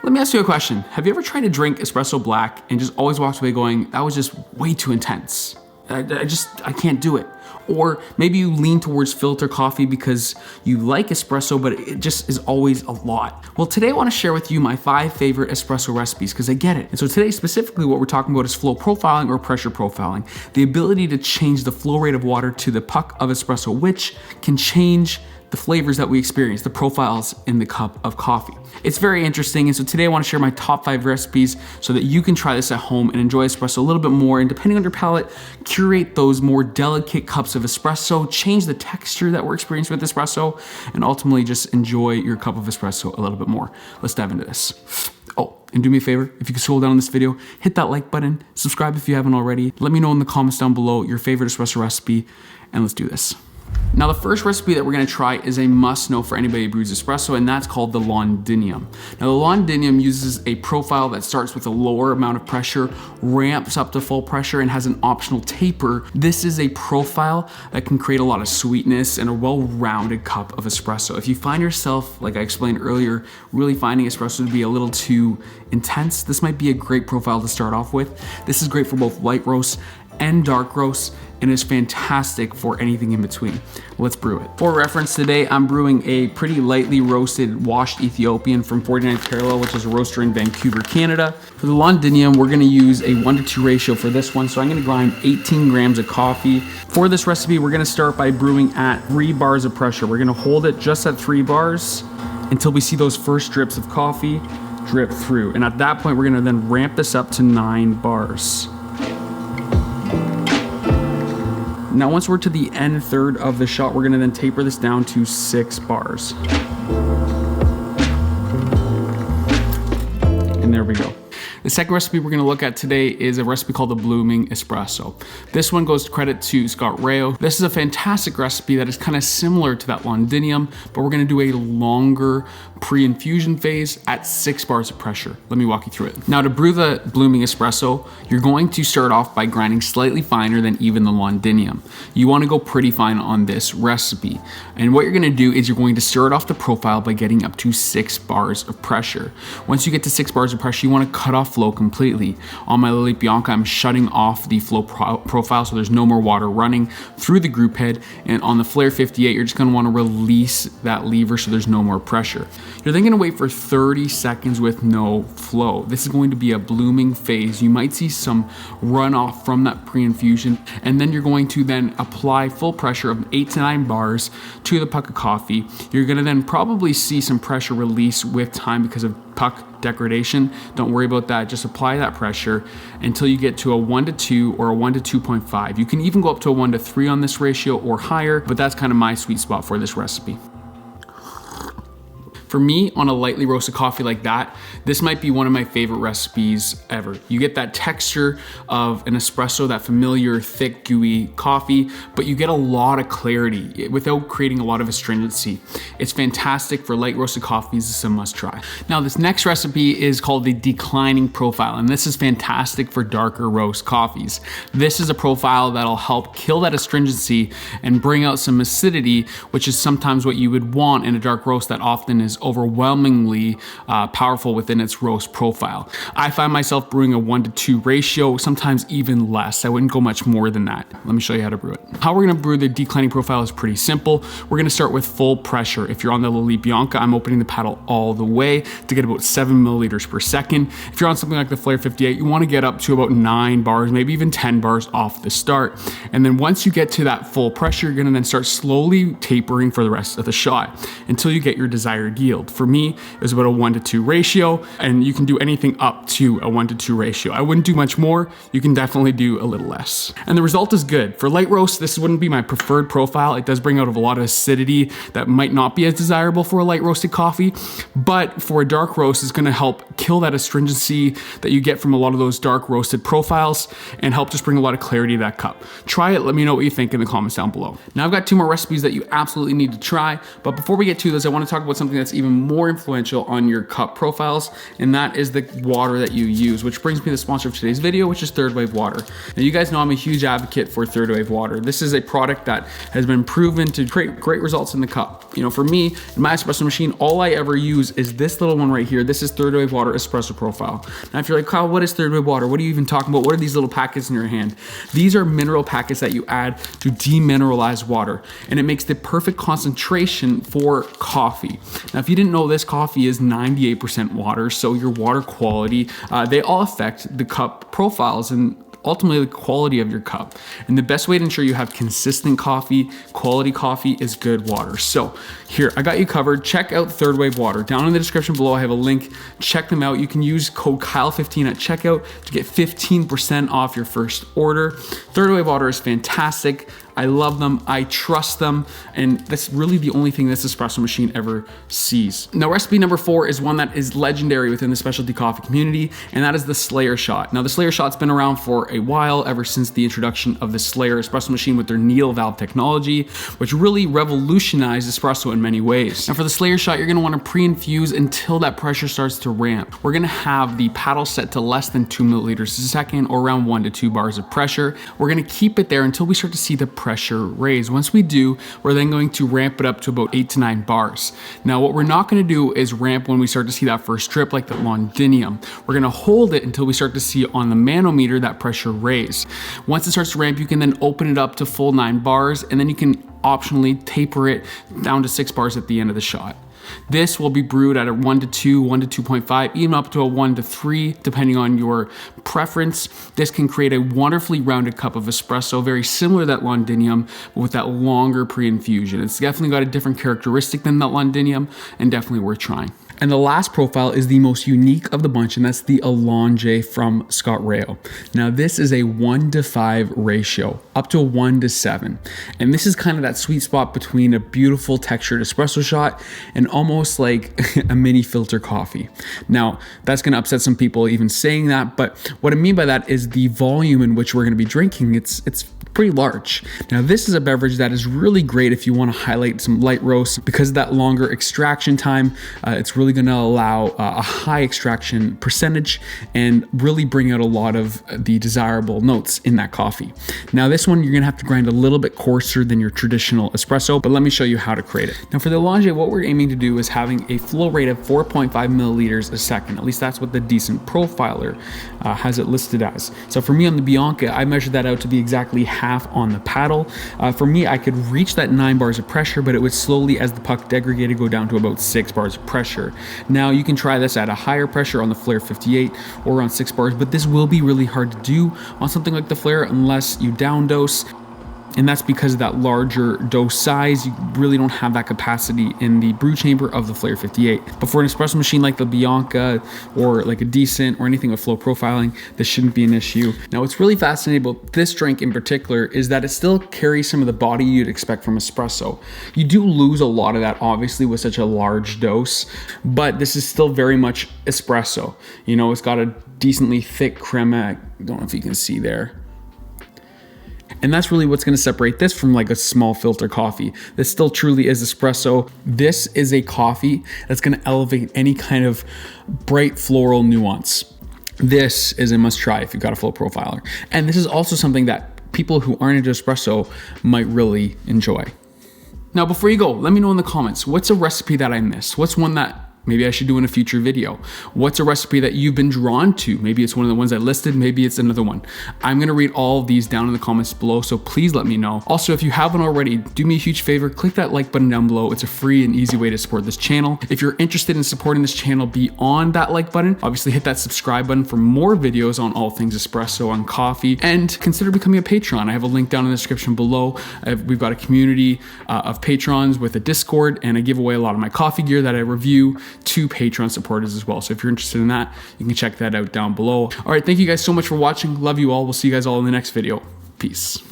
Let me ask you a question. Have you ever tried to drink espresso black and just always walked away going, that was just way too intense? I can't do it. Or maybe you lean towards filter coffee because you like espresso, but it just is always a lot. Well, today I wanna share with you my 5 favorite espresso recipes because I get it. And so today specifically what we're talking about is flow profiling or pressure profiling, the ability to change the flow rate of water to the puck of espresso, which can change the flavors that we experience, the profiles in the cup of coffee. It's very interesting, and so today I wanna share my top 5 recipes so that you can try this at home and enjoy espresso a little bit more, and depending on your palate, curate those more delicate cups of espresso, change the texture that we're experiencing with espresso, and ultimately just enjoy your cup of espresso a little bit more. Let's dive into this. Oh, and do me a favor, if you could scroll down on this video, hit that like button, subscribe if you haven't already, let me know in the comments down below your favorite espresso recipe, and let's do this. Now the first recipe that we're gonna try is a must know for anybody who brews espresso, and that's called the Londinium. Now the Londinium uses a profile that starts with a lower amount of pressure, ramps up to full pressure, and has an optional taper. This is a profile that can create a lot of sweetness and a well-rounded cup of espresso. If you find yourself, like I explained earlier, really finding espresso to be a little too intense, this might be a great profile to start off with. This is great for both light roasts and dark roasts, and is fantastic for anything in between. Let's brew it. For reference today, I'm brewing a pretty lightly roasted washed Ethiopian from 49th Parallel, which is a roaster in Vancouver, Canada. For the Londinium, we're gonna use a 1:2 ratio for this one, so I'm gonna grind 18 grams of coffee. For this recipe, we're gonna start by brewing at 3 bars of pressure. We're gonna hold it just at 3 bars until we see those first drips of coffee drip through. And at that point, we're gonna then ramp this up to 9 bars. Now once we're to the end third of the shot, we're gonna then taper this down to 6 bars. And there we go. The second recipe we're gonna look at today is a recipe called the Blooming Espresso. This one goes to credit to Scott Rayo. This is a fantastic recipe that is kind of similar to that Londinium, but we're gonna do a longer pre-infusion phase at 6 bars of pressure. Let me walk you through it. Now to brew the Blooming Espresso, you're going to start off by grinding slightly finer than even the Londinium. You wanna go pretty fine on this recipe. And what you're gonna do is you're going to start off the profile by getting up to 6 bars of pressure. Once you get to 6 bars of pressure, you wanna cut off flow completely. On my Lelit Bianca, I'm shutting off the flow profile so there's no more water running through the group head. And on the Flair 58, you're just gonna wanna release that lever so there's no more pressure. You're then gonna wait for 30 seconds with no flow. This is going to be a blooming phase. You might see some runoff from that pre-infusion, and then you're going to then apply full pressure of 8 to 9 bars to the puck of coffee. You're gonna then probably see some pressure release with time because of puck degradation. Don't worry about that, just apply that pressure until you get to a 1:2 or a 1:2.5. You can even go up to a 1:3 on this ratio or higher, but that's kind of my sweet spot for this recipe. For me, on a lightly roasted coffee like that, this might be one of my favorite recipes ever. You get that texture of an espresso, that familiar, thick, gooey coffee, but you get a lot of clarity without creating a lot of astringency. It's fantastic for light roasted coffees. This is a must try. Now, this next recipe is called the declining profile, and this is fantastic for darker roast coffees. This is a profile that'll help kill that astringency and bring out some acidity, which is sometimes what you would want in a dark roast that often is overwhelmingly powerful within its roast profile. I find myself brewing a 1:2 ratio, sometimes even less. I wouldn't go much more than that. Let me show you how to brew it. How we're gonna brew the declining profile is pretty simple. We're gonna start with full pressure. If you're on the Lelit Bianca, I'm opening the paddle all the way to get about 7 milliliters per second. If you're on something like the Flair 58, you wanna get up to about 9 bars, maybe even 10 bars off the start. And then once you get to that full pressure, you're gonna then start slowly tapering for the rest of the shot until you get your desired yield. For me, it was about a 1:2 ratio, and you can do anything up to a 1:2 ratio. I wouldn't do much more. You can definitely do a little less. And the result is good. For light roast, this wouldn't be my preferred profile. It does bring out a lot of acidity that might not be as desirable for a light roasted coffee, but for a dark roast, it's gonna help kill that astringency that you get from a lot of those dark roasted profiles and help just bring a lot of clarity to that cup. Try it, let me know what you think in the comments down below. Now I've got 2 more recipes that you absolutely need to try, but before we get to those, I wanna talk about something that's even more influential on your cup profiles, and that is the water that you use, which brings me to the sponsor of today's video, which is Third Wave Water. Now you guys know I'm a huge advocate for Third Wave Water. This is a product that has been proven to create great results in the cup. you know, for me, in my espresso machine, all I ever use is this little one right here. This is Third Wave Water Espresso Profile. Now, if you're like, Kyle, what is Third Wave Water? What are you even talking about? What are these little packets in your hand? These are mineral packets that you add to demineralize water, and it makes the perfect concentration for coffee. Now, if you didn't know this, coffee is 98% water, so your water quality, they all affect the cup profiles and ultimately the quality of your cup. And the best way to ensure you have consistent coffee, quality coffee, is good water. So here, I got you covered. Check out Third Wave Water. Down in the description below, I have a link. Check them out. You can use code Kyle15 at checkout to get 15% off your first order. Third Wave Water is fantastic. I love them, I trust them, and that's really the only thing this espresso machine ever sees. Now, recipe number 4 is one that is legendary within the specialty coffee community, and that is the Slayer shot. Now, the Slayer shot's been around for a while, ever since the introduction of the Slayer espresso machine with their needle valve technology, which really revolutionized espresso in many ways. Now, for the Slayer shot, you're gonna wanna pre-infuse until that pressure starts to ramp. We're gonna have the paddle set to less than 2 milliliters a second, or around 1 to 2 bars of pressure. We're gonna keep it there until we start to see the pressure raise. Once we do, we're then going to ramp it up to about 8 to 9 bars. Now, what we're not gonna do is ramp when we start to see that first drip like the Londinium. We're gonna hold it until we start to see on the manometer that pressure raise. Once it starts to ramp, you can then open it up to full 9 bars, and then you can optionally taper it down to 6 bars at the end of the shot. This will be brewed at a 1 to 2, 1 to 2.5, even up to a 1 to 3, depending on your preference. This can create a wonderfully rounded cup of espresso, very similar to that Londinium, but with that longer pre-infusion. It's definitely got a different characteristic than that Londinium, and definitely worth trying. And the last profile is the most unique of the bunch, and that's the elanjay from Scott Rowsell. Now, this is a 1 to 5 ratio, up to a 1 to 7. And this is kind of that sweet spot between a beautiful textured espresso shot and almost like a mini filter coffee. Now, that's gonna upset some people even saying that, but what I mean by that is the volume in which we're gonna be drinking, it's pretty large. Now, this is a beverage that is really great if you want to highlight some light roasts, because of that longer extraction time. It's really going to allow a high extraction percentage and really bring out a lot of the desirable notes in that coffee. Now, this one, you're going to have to grind a little bit coarser than your traditional espresso, but let me show you how to create it. Now, for the elanjay, what we're aiming to do is having a flow rate of 4.5 milliliters a second. At least that's what the 𝙇𝙞𝙣 profiler has it listed as. So for me on the Bianca, I measured that out to be exactly half on the paddle. For me, I could reach that 9 bars of pressure, but it would slowly, as the puck degraded, go down to about 6 bars of pressure. Now, you can try this at a higher pressure on the Flair 58 or around 6 bars, but this will be really hard to do on something like the Flair unless you down dose. And that's because of that larger dose size. You really don't have that capacity in the brew chamber of the Flair 58. But for an espresso machine like the Bianca or like a 𝙇𝙞𝙣 or anything with flow profiling, this shouldn't be an issue. Now, what's really fascinating about this drink in particular is that it still carries some of the body you'd expect from espresso. You do lose a lot of that, obviously, with such a large dose, but this is still very much espresso. You know, it's got a decently thick crema. I don't know if you can see there. And that's really what's gonna separate this from like a small filter coffee. This still truly is espresso. This is a coffee that's gonna elevate any kind of bright floral nuance. This is a must try if you've got a flow profiler. And this is also something that people who aren't into espresso might really enjoy. Now, before you go, let me know in the comments, what's a recipe that I missed? What's one that maybe I should do in a future video? What's a recipe that you've been drawn to? Maybe it's one of the ones I listed, maybe it's another one. I'm gonna read all of these down in the comments below, so please let me know. Also, if you haven't already, do me a huge favor, click that like button down below. It's a free and easy way to support this channel. If you're interested in supporting this channel beyond that like button, obviously hit that subscribe button for more videos on all things espresso, on coffee, and consider becoming a patron. I have a link down in the description below. We've got a community of patrons with a Discord, and I give away a lot of my coffee gear that I review to Patreon supporters as well. So if you're interested in that, you can check that out down below. All right, thank you guys so much for watching. Love you all. We'll see you guys all in the next video. Peace.